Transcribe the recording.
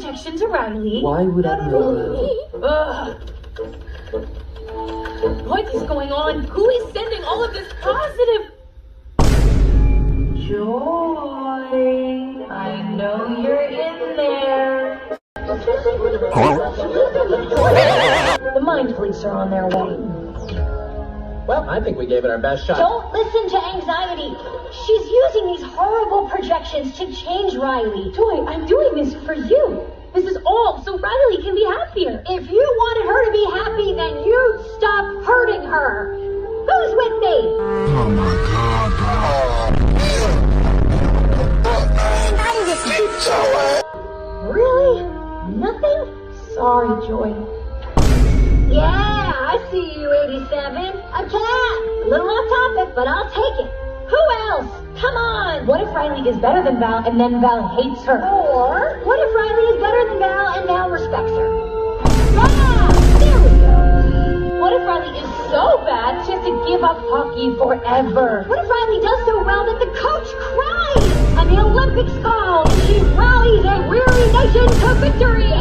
protection to Riley. Why would I know? Ugh. What is going on? Who is sending all of this positive? Joy, I know you're in there. The mind police are on their way. Well, I think we gave it our best shot. Don't listen to anxiety. She's using these horrible projections to change Riley. Joy, I'm doing this for you. This is all so Riley can be happier. If you wanted her to be happy, then you'd stop hurting her. Who's with me? Oh my God, bro. Really? Nothing? Sorry, Joy. Yeah, I see you, 87. A cat. A little off topic, but I'll take it. Who else? Come on. What if Riley is better than Val and then Val hates her? Or what if Riley is better than Val and Val respects her? Yeah, there we go. What if Riley is so bad she has to give up hockey forever? What if Riley does so well that the coach cries and the Olympics call and she rallies a weary nation to victory?